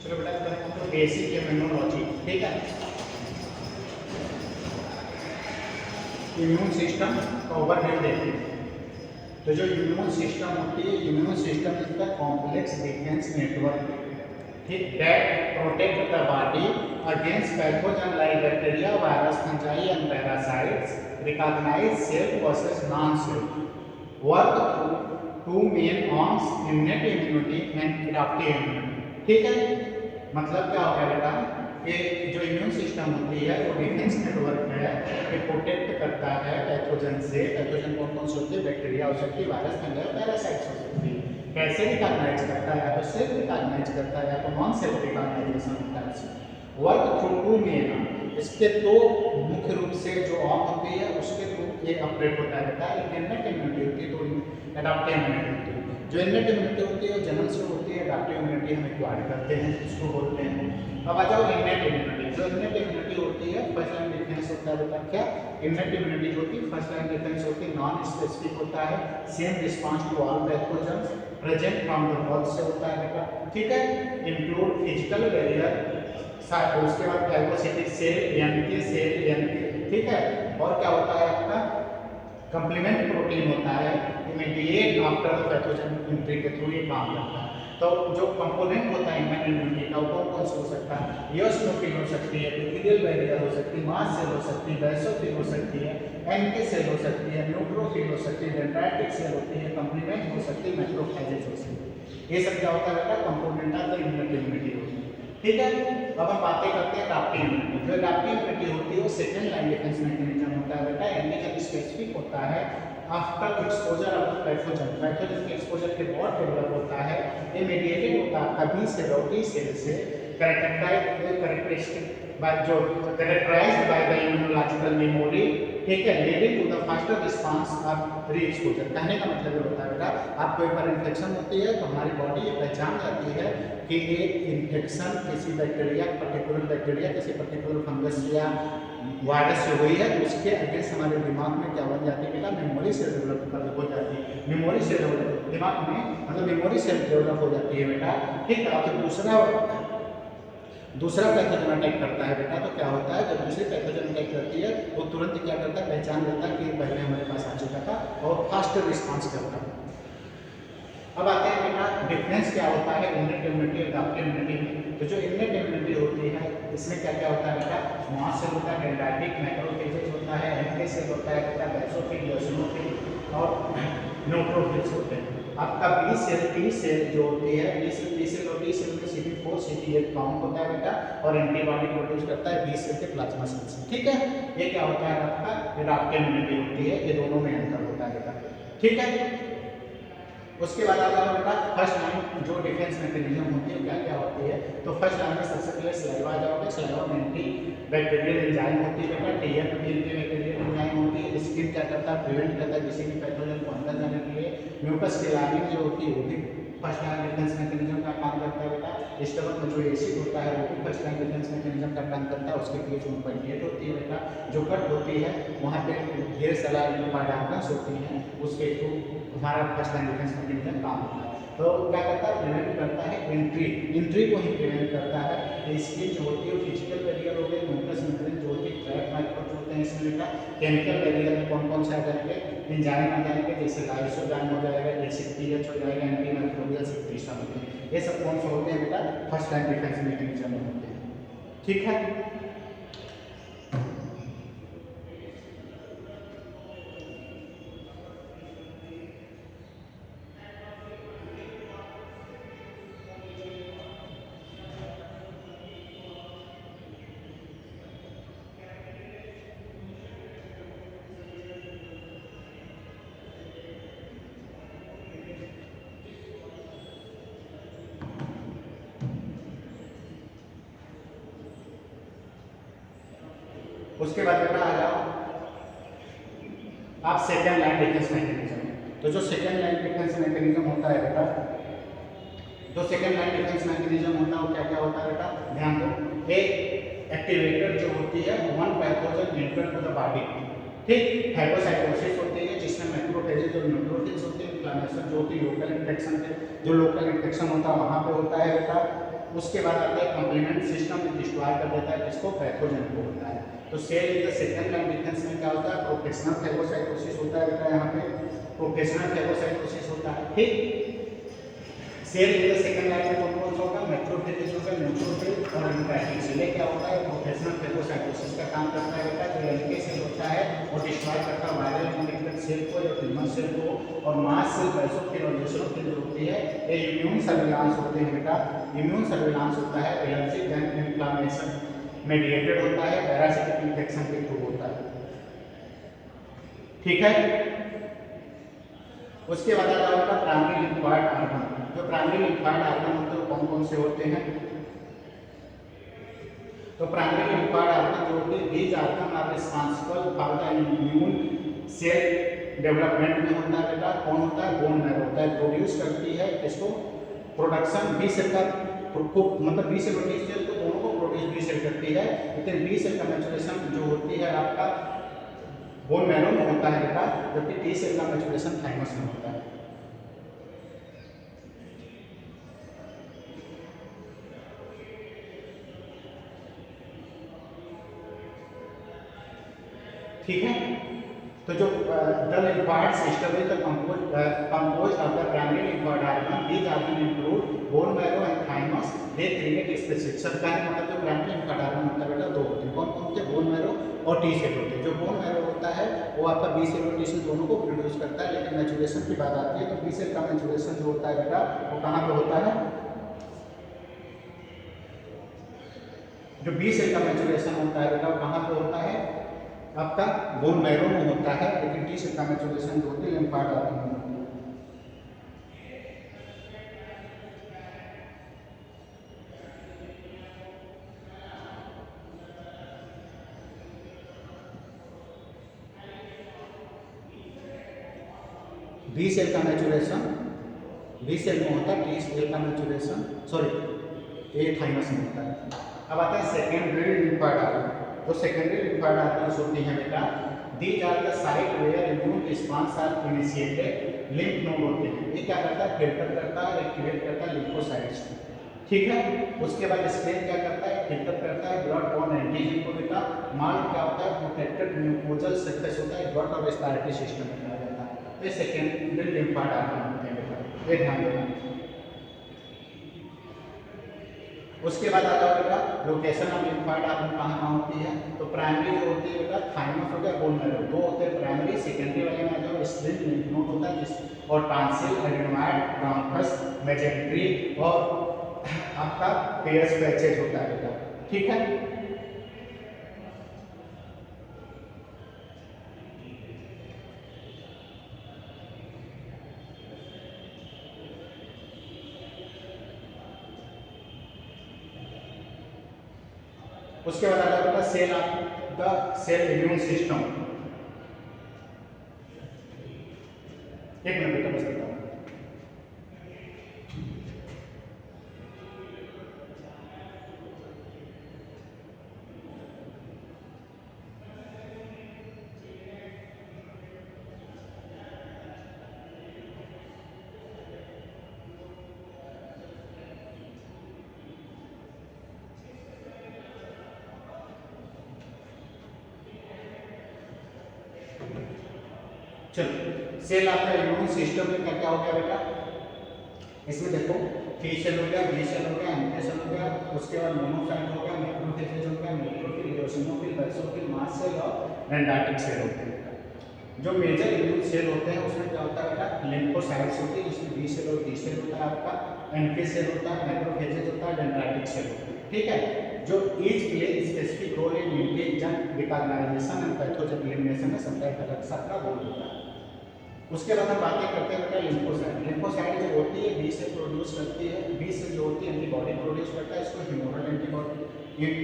चलो बेटा करते हैं तो बेसिक इम्यूनोलॉजी, ठीक है। इम्यून सिस्टम का ओवरव्यू देखते हैं। तो जो इम्यून सिस्टम होती है, immune system is the complex defence network, ठीक, that protect the body against pathogen like bacteria, virus, fungi and parasites, recognise self versus non self, work through two main arms, innate immunity and adaptive immunity, ठीक है। मतलब क्या हो गया बेटा कि जो इम्यून सिस्टम होती है वो डिफेंस नेटवर्क है, ये प्रोटेक्ट करता है पैथोजन से। पैथोजन कौन कौन से होते हैं? बैक्टीरिया हो सकती है, वायरस, फंगस, पैरासाइट्स हो सकती है। कैसे रिकॉग्नाइज करता है? या तो सेल्फ रिकॉग्नाइज करता है या तो नॉन सेल्फ रिकॉग्नाइजेशन होता है। वर्क थ्रू टू मेन, इसके दो मुख्य रूप से जो आर्म होती है उसके थ्रू ये ऑपरेट होता है। इनेट इम्यूनिटी होती है तो एडाप्टिव इम्यूनिटी होती है। जो इनेट इम्यूनिटी होती है वो जन्म से होती है, एडाप्टिव इम्यूनिटी हम एक्वायर करते हैं, इसको बोलते हैं। अब आ जाओ इनेट इम्यूनिटी। जो इनेट इम्यूनिटी होती है फर्स्ट लाइन डिफेंस होता है बेटा। क्या इनेट इम्यूनिटी जो होती है फर्स्ट लाइन डिफेंस होती है, नॉन स्पेसिफिक होता है, same response to all pathogens, present from the birth से होता है बेटा, ठीक है। इंक्लूड फिजिकल बैरियर, उसके बाद फैगोसिटिक सेल यानी सेल, ठीक है। और क्या होता है आपका कंप्लीमेंट प्रोटीन होता है, immediate after the pathogen entry के थ्रू ये काम करता है। तो जो कंपोनेंट होता है इम्यून इम्यूनिटी का वो कौन सा हो सकता है? इयोसिनोफिल हो सकती है, एपिथेलियल बैरियर हो सकती है, मास्ट सेल हो सकती है, बेसोफिल हो सकती है, एनके सेल हो सकती है, न्यूट्रोफिल हो सकती है, डेंड्राइटिक सेल होती है, कंप्लीमेंट हो सकती है, मैक्रोफेजेज हो सकती है। ये सब क्या होता है बेटा? कंपोनेंट ऑफ द इम्यूनिटी होती है, ठीक है। अब हम बातें करते हैं एडाप्टिव इम्यूनिटी। जो एडाप्टिव इम्यूनिटी होती है वो सेकेंड लाइन डिफेंस मैकेनिज्म होता है बेटा। एंटीजन स्पेसिफिक होता है after exposure of pathogen, pathogen के एक्सपोजर के बाद डेवलप होता है। ये मीडिएटेड होता है कभी से रोटी सेल से, कैरेक्टरिस्टिक बाय जो characterized by the immunological memory, ठीक है, leading to the faster response of re exposure. कहने का मतलब ये होता है बेटा आपको एक बार इन्फेक्शन होती है तो हमारी बॉडी ये पहचान जाती है कि ये इन्फेक्शन किसी बैक्टीरिया, पर्टिकुलर बैक्टीरिया, किसी पर्टिकुलर फंगस या वायरस से हुई है, तो उसके अगेंस्ट हमारे दिमाग में क्या बन जाती है बेटा? मेमोरी सेल डेवलप हो जाती है। मेमोरी सेल दिमाग में मतलब मेमोरी सेल डेवलप हो जाती है बेटा, ठीक है। और दूसरा पैथोजन अटैक करता है बेटा, तो क्या होता है जब दूसरी पैथोजन अटैक करती है तो तुरंत क्या करता है? पहचान लेता है कि पहले हमारे पास आ चुका था और फास्ट रिस्पांस करता है। अब आते हैं बेटा डिफरेंस क्या होता है इनेट इम्यूनिटी और एडाप्टिव इम्यूनिटी में। तो जो इनेट इम्यूनिटी होती है इसमें क्या क्या होता है बेटा? मास सेल होता है, डेंड्राइटिक, मैक्रोफेजेज होता है, एनके सेल होता है बेटा, बेसोफिल, इयोसिनोफिल और न्यूट्रोफिल्स होते हैं। आपका बी सेल जो होती है, बी सेल और टी सेल में CD4 CD8 काउंट होता है बेटा और एंटीबॉडी प्रोड्यूस करता है बी सेल के प्लाज्मा सेल से, ठीक है। ये क्या होता है आपका? एडाप्टिव इम्यूनिटी होती है। ये दोनों में अंतर होता है बेटा, ठीक है। उसके बाद आता है बेटा फर्स्ट लाइन जो डिफेंस मैकेनिज्म होती है क्या क्या होती है? तो फर्स्ट लाइन में सबसे पहले सलाइवा आ जाओगे। सलाइवा में एंटी बैक्टीरियल एंजाइम होती है बेटा, टीएम में एंटी बैक्टीरियल एंजाइम होती है। स्किन क्या करता है? प्रिवेंट करता है किसी भी पैथोजन को अंदर जाने के लिए। म्यूकस की लाइनिंग जो होती है वो भी फर्स्ट लाइन डिफेंस मैकेनिज्म का काम करता है बेटा। स्टमक में जो एसिड होता है वो भी फर्स्ट लाइन डिफेंस मैकेनिज्म का काम करता है। उसके पीएच 1.8 होती है बेटा। जो कट होती है वहाँ पे ढेर सारा पार्टिकल्स होती हैं, उसके थ्रू हमारा फर्स्ट लाइन डिफेंस मैकेनिज्म काम होता है। तो क्या करता है? प्रिवेंट करता है एंट्री को ही प्रिवेंट करता है। स्किन जो होती है वो फिजिकल बैरियर हो गई, म्यूकस मेम्ब्रेन जो होती है, ट्रैप माइक्रोब्स होते हैं इसमें बेटा। केमिकल बैरियर में कौन कौन से आ जाएंगे? एंजाइम आ जाएंगे, जैसे लाइसोजाइम हो जाएगा, एसिड हो जाएगा, एंटी माइक्रोबियल सिक्रीशन होते हैं। ये सब कौन से होते हैं बेटा? फर्स्ट लाइन डिफेंस मैकेनिज्म में होते हैं, ठीक है। उसके बाद बेटा आ जाओ आप सेकेंड लाइन डिफेंस मैकेनिज्म। तो जो सेकेंड लाइन डिफेंस मैकेनिज्म होता है बेटा, जो सेकेंड लाइन डिफेंस मैकेनिज्म होता है वो क्या क्या होता है बेटा? ध्यान दो। एक एक्टिवेटर जो होती है one pathogen enter to the body, ठीक। फैगोसाइटोसिस होती है जिसमें मैक्रोफेजेज और न्यूट्रोफिल्स होते हैं, इन्फ्लेमेशन जो होती है लोकल इन्फेक्शन के, जो लोकल इन्फेक्शन होता है वहाँ पे होता है बेटा। उसके बाद आता है कंप्लीमेंट सिस्टम में डिस्ट्रॉय कर देता है, जिसको पैथोजन को होता है। तो cell in the second line defence में क्या होता है, प्रोफेशनल फैगोसाइटोसिस होता है बेटा, यहाँ पे प्रोफेशनल फैगोसाइटोसिस होता है। ठीक। Cell in the second line में कौन सा होगा, मैक्रोफेजेज होगा, न्यूट्रोफिल और लिम्फेटिक सेल। क्या होता है, प्रोफेशनल फैगोसाइटोसिस का काम करता है बेटा। जो एनके सेल होता है वो डिस्ट्रॉय करता है वायरल इन्फेक्टेड सेल को या ट्यूमर सेल को, और मास सेल बेसोफिल और यूसोफिल जो होती है ये इम्यून सर्विलांस होते हैं बेटा। इम्यून सर्विलांस होता है एलर्जी एंड इन्फ्लेमेशन मेडिएटेड होता है, पैरासिटिक इन्फेक्शन के थ्रू होता है। ठीक है। उसके बाद आता है प्राइमरी लिम्फोइड ऑर्गन। जो प्राइमरी लिम्फोइड ऑर्गन होते हैं कौन कौन से होते हैं, तो प्राइमरी लिम्फोइड ऑर्गन जो होते हैं these organ are responsible for the immune cell development में होता है बेटा। कौन होता है, बोन मैरो होता है, प्रोड्यूस करती है इसको प्रोडक्शन बी सेल का को, मतलब बी सेल और टी सेल तो दोनों को प्रोड्यूस बी सेल करती है, लेकिन बी सेल का मैचुरेशन जो होती है आपका बोन मैरो में होता है बेटा, जबकि टी सेल का मैचुरेशन थाइमस में होता है। ठीक है। तो जो the lymphoid system is the composed of the primary lymphoid organ. These organ include bone marrow and thymus. They create specific सब का मतलब जो प्राइमरी लिम्फोइड ऑर्गन होता है बेटा दो होते हैं। कौन कौन होते हैं, बोन मैरो और टी सेल होते हैं। जो बोन मैरो होता है वो आपका बी सेल और टी सेल दोनों को प्रोड्यूस करता है, लेकिन मैचुरेशन की बात आती है तो बी सेल का मैचुरेशन जो होता है बेटा वो कहाँ पे होता है, जो बी सेल का मैचुरेशन होता है बेटा वो कहाँ पे होता है, आपका बोन मैरो में होता है, लेकिन टी सेल का मैचुरेशन जो होती है लिम्फोइड ऑर्गन में होती है। बी सेल का मैचुरेशन बी सेल में होता है, टी सेल का मैचुरेशन ए थाइमस में होता है। अब आता है सेकेंडरी लिम्फोइड ऑर्गन। तो सेकेंडरी लिम्फोइड ऑर्गन्स होती हैं बेटा, these are the site where immune response are initiated. Lymph node होते हैं, ये क्या करता है, फिल्टर करता है, एक्टिवेट करता है लिम्फोसाइट्स को। ठीक है। उसके बाद स्प्रेन क्या करता है, फिल्टर करता है ब्लड बॉर्न एंटीजन को बेटा। मार्क क्या होता है, प्रोटेक्टेड म्यूकोजल सरफेस होता है, ब्लड और रेस्पिरेटरी सिस्टम में कहा जाता है। ये सेकेंडरी लिम्फोइड ऑर्गन होते हैं बेटा, ये ध्यान देना। उसके बाद आता है बेटा लोकेशन ऑफ लिम्फोइड ऑर्गन कहाँ होती है, तो प्राइमरी जो होती है बेटा थाइमस हो गया, बोन मैरो, दो होते हैं प्राइमरी। सेकेंडरी वाले में जो स्प्लिन लिम्फ नोड होता है जिस और टॉन्सिल, एडेनोइड, ब्रोंकस, मेजेंट्री और आपका पेयर्स पैचेज होता है बेटा। ठीक है। उसके बाद आता है बेटा cell of the cell immune system. एक मिनट बेटा बस बताओ। चलो सेल आपका इम्यून सिस्टम में क्या क्या हो गया बेटा, इसमें देखो टी सेल हो गया, बी सेल हो गया, एनके सेल हो गया, उसके बाद मोनोसाइट हो गया, मैक्रोफेजेज हो गया, neutrophil, eosinophil, basophil, mast cell और डेंड्राइटिक सेल होते हैं। जो मेजर इम्यून सेल होते हैं उसमें क्या होता है बेटा, लिम्फोसाइट्स होती है जिसमें बी सेल और टी सेल होता है, आपका एनके सेल होता है, मैक्रोफेजेज होता है, डेंड्राइटिक सेल होता है। ठीक है। जो each play specific role in antigen recognisation and pathogen elimination में सबका एक अलग सा रोल होता है। उसके बाद हम बातें करते हैं बेटा लिम्फोसाइट। लिम्फोसाइट जो होती है बी से प्रोड्यूस करती है, बी से जो होती है एंटीबॉडी प्रोड्यूस करता है, इसको ह्यूमरल एंटीबॉडी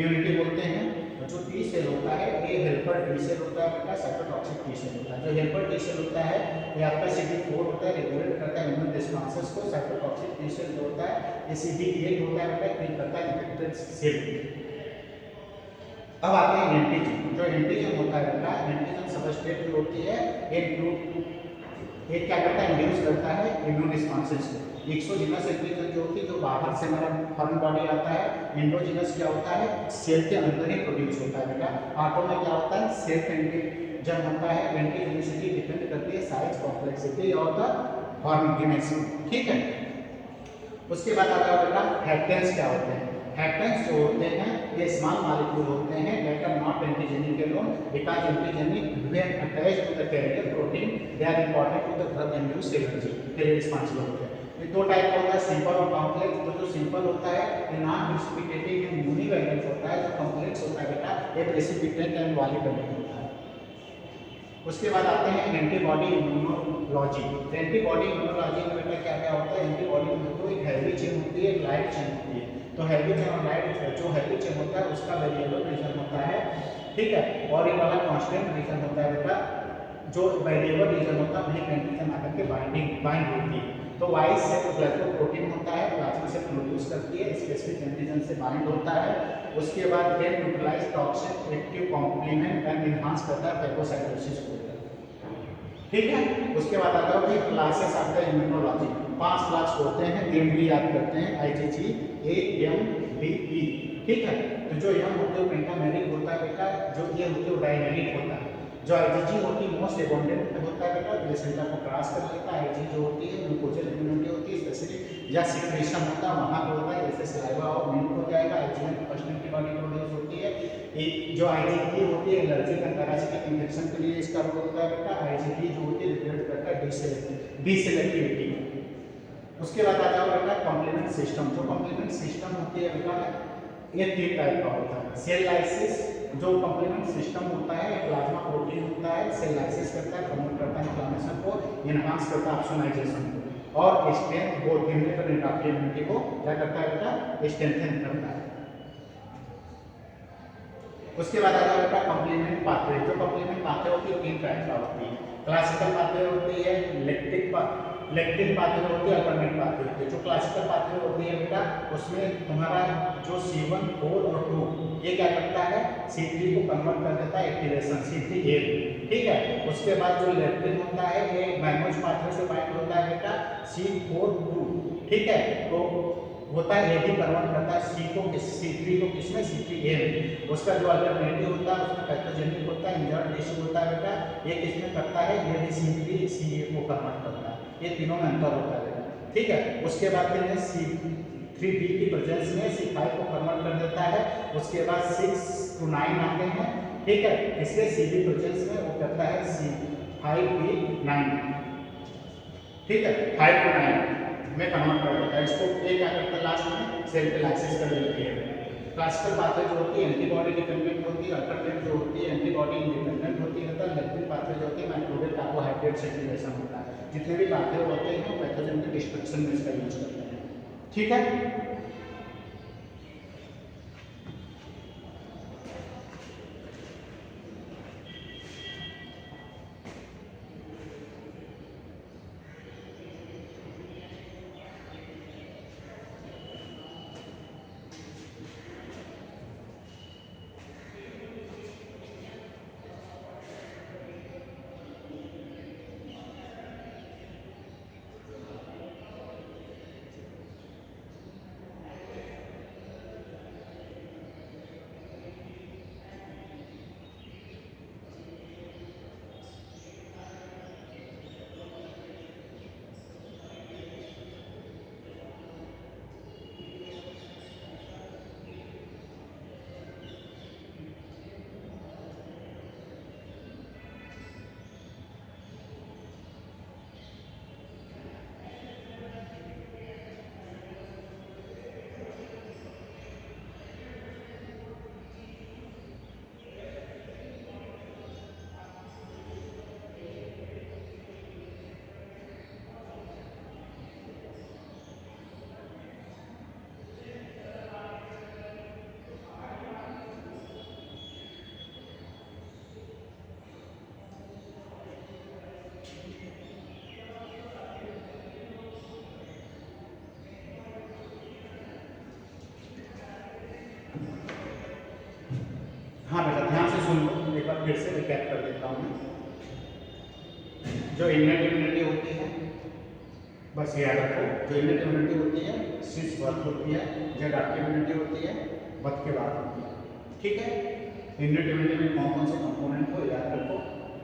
यूनिटी बोलते हैं। और जो टी सेल होता है ये हेल्पर टी सेल होता है बेटा, साइटोटॉक्सिक टी सेल होता है। जो हेल्पर टी सेल होता है ये आपका CD4 होता है, रेगुलेट करता है इम्यून रिस्पॉन्सेस को। साइटोटॉक्सिक टी सेल जो होता है ये CD8 होता है बेटा, किल करता है इन्फेक्टेड सेल। अब आते हैं एंटीजन। जो एंटीजन होता है बेटा, एंटीजन सबस्ट्रेट जो होती है ये क्या करता है, इंड्यूस करता है इम्यून रिस्पॉन्सेस को। एक्सोजीनस एंटीजन जो होती है जो बाहर से हमारा फॉरेन बॉडी आता है। एंडोजीनस क्या होता है, सेल के अंदर ही प्रोड्यूस होता है बेटा। ऑटो में क्या होता है, सेल्फ एंटीजन होता है। एंटीजेनिसिटी डिपेंड करती है साइज, कॉम्प्लेक्सिटी और द ऑर्गेनिज्म, ठीक है। उसके बाद आता है बेटा हैप्टेंस क्या होते हैं। हैप्टेंस जो होते हैं ये स्मॉल मॉलिक्यूल होते हैं that are not antigenic alone because antigenic when attached to the carrier protein they are important to the drug induced allergy के लिए रिस्पांसिबल होते हैं। ये दो टाइप का होता है, सिंपल और कॉम्प्लेक्स। जो सिंपल होता है ये नॉन प्रेसिपिटेटिंग एंड यूनिवैलेंट होता है। जो कॉम्प्लेक्स होता है बेटा ये प्रेसिपिटेंट एंड वॉल्यूमेट्रिक होता है। उसके बाद आते हैं एंटीबॉडी इम्यूनोलॉजी। एंटीबॉडी इम्यूनोलॉजी में बेटा क्या क्या होता है, एंटीबॉडी में तो एक हैवी चेन होती है, एक लाइट चेन होती है। तो हैवी चेन और लाइट, जो हैवी चेन होता है उसका वेरिएबल रीजन होता है, ठीक है, और ये वाला कांस्टेंट रीजन होता है बेटा। जो वेरिएबल रीजन होता है वही एंटीजन आकर के बाइंड होती है। तो वाई से ग्लाइकोप्रोटीन होता है, प्लाज्मा से प्रोड्यूस करती है, स्पेसिफिक एंटीजन से बाइंड होता है। उसके बाद then neutralize toxin active complement and enhance करता है फैगोसाइटोसिस को, ठीक है। उसके बाद आता है classes of the immunology. 5 class होते हैं, नेम भी याद करते हैं, IgG, A, M, D, E, ठीक है। तो जो M होते हैं पेंटामेरिक होता है बेटा, जो ये होते हैं डायमेरिक होता है। जो IgG होती है मोस्ट एबंडेंट होता है बेटा, प्लेसेंटा को क्रॉस कर लेता है। IG जो होती है ग्लूकोजल इम्यूनिटी होती है, स्पेसिफिक या सिक्रेशन होता है वहां पे होता है, जैसे सलाइवा और मिल्क हो जाएगा। IgM फर्स्ट एंटीबॉडी प्रोड्यूस होती है। जो IgE होती है एलर्जिक एंड पैरासिटिक इन्फेक्शन के लिए इसका रोल होता है बेटा। IgD जो होती है रिलेट करता है डी सेलेक्टिविटी। उसके बाद आ जाओ बेटा कॉम्प्लीमेंट सिस्टम। जो कॉम्प्लीमेंट सिस्टम होती है बेटा ये 3 टाइप का होता है। सेल लाइसिस, जो कॉम्प्लीमेंट सिस्टम होता है प्लाज्मा प्रोटीन होता है, सेल लाइसिस करता है, प्रमोट करता है इन्फ्लेमेशन को, एनहांस करता है ऑप्सोनाइजेशन को, और स्ट्रेंथ वो इम्यूनिटी और एडाप्टिव इम्यूनिटी को क्या करता है बेटा, स्ट्रेंथन करता है। उसके बाद आ जाओ बेटा कॉम्प्लीमेंट पाथवे। जो कॉम्प्लीमेंट पाथवे होती है 3 टाइप का होती है। क्लासिकल पाथवे होती है, लेक्टिन पाथवे होती है, अल्टरनेट पाथवे होती है। जो क्लासिकल पाथवे होती है बेटा उसमें तुम्हारा जो C1, 4 और 2 ये क्या करता है, C3 को कन्वर्ट कर देता है एक्टिवेशन C3A, ठीक है। उसके बाद जो लेक्टिन होता है ये मैनोज पाथवे से बाइंड होता है बेटा C4-2, ठीक है। तो होता है ये भी कन्वर्ट करता है C3 को किसमें, C3A में। उसका जो अल्टरनेटिव होता है उसमें पैथोजेनिक होता है, इंजर्ड टिश्यू होता है बेटा, ये किसमें करता है, ये भी C3CA को कन्वर्ट करता है। ये तीनों में अंतर होता है बेटा, ठीक है। उसके बाद फिर C3B की प्रेजेंस में C5 को कन्वर्ट कर देता है। उसके बाद 6 to 9 आते हैं, ठीक है। इसके CB प्रेजेंस में वो करता है C5B9, ठीक है, 5 to 9 में कन्वर्ट कर देता है। इसको ये क्या करता है लास्ट में सेल पे लाइसिस कर देती है। क्लासिकल पाथवे जो होती है एंटीबॉडी डिपेंडेंट होती है, अल्टरनेट जो होती है एंटीबॉडी इंडिपेंडेंट होती है, लेक्टिन पाथवे जो होती है माइक्रोबियल कार्बोहाइड्रेट से एक्टिवेशन होता है। जितने भी पाथवे होते हैं पैथोजन के डिस्ट्रक्शन में इसका यूज करते हैं, ठीक है। हाँ बेटा ध्यान से सुन लो, एक बार फिर से रिकैप कर देता हूँ मैं। जो इननेट इम्यूनिटी होती है, बस याद रखो, जो इननेट इम्यूनिटी होती है सिंस बर्थ होती है, जो एडाप्टिव इम्यूनिटी होती है बर्थ के बाद होती है। ठीक है, इननेट इम्यूनिटी में कौन कौन से कंपोनेंट को याद रखो।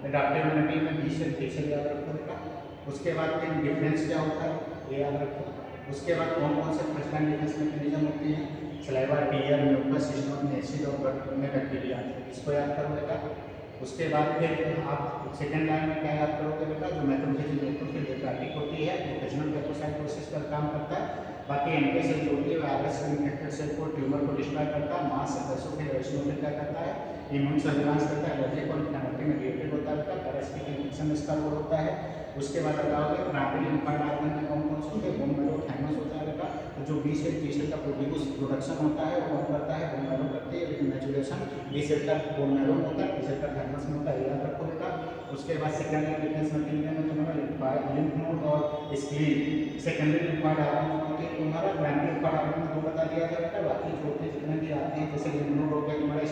एडाप्टिव इम्यूनिटी में बी सेल, टी सेल याद रखो बेटा। उसके बाद फिर डिफरेंस क्या होता है ये याद रखो। उसके बाद कौन कौन से फर्स्ट लाइन डिफेंस मैकेनिज्म होती है, सलाइवा, टीयर, म्यूकस, सिस्टम में एसिड और ब्लड में बैक्टीरिया, इसको याद करो बेटा। उसके बाद फिर आप सेकेंड लाइन में क्या याद करोगे बेटा, जो मैक्रोफेज न्यूट्रोफिल डेक्राटिक होती है, ओकेजनल कैपोसाइटोसिस पर काम करता है। बाकी एंटी सेल जो होती है वायरस इन्फेक्टेड सेल को, ट्यूमर को डिस्ट्रॉय करता है। मास सप्रेसर के रेजिस्टेंस क्या करता है, इम्यून सर्विलांस करता है, एलर्जिक और इन्फ्लेमेटरी में रिलेटेड होता है, पैरासिटिक इन्फेक्शन इसका रोल होता है। उसके बाद बताओगे प्राइमरी लिम्फोइड ऑर्गन में कौन कौन से होते हैं, बोन मैरो, थाइमस होता है बेटा। तो जो बी सेल टी सेल का प्रोडक्शन होता है वो कौन करता है, बोन मैरो करती है, लेकिन मैचुरेशन बी सेल का बोन मैरो में होता है, टी सेल का थाइमस में होता है, याद रखो बेटा। उसके बाद सेकेंडरी डिफेंस मैकेनिज्म में तुम्हारा लिम्फ नोड और स्प्लीन। सेकेंडरी लिम्फोइड ऑर्गन होते हैं तुम्हारा, प्राइमरी लिम्फोइड ऑर्गन में दो बता दिया था बेटा, बाकी जो होते हैं जितने भी आते हैं जैसे लिम्फ नोड हो गया तुम्हारा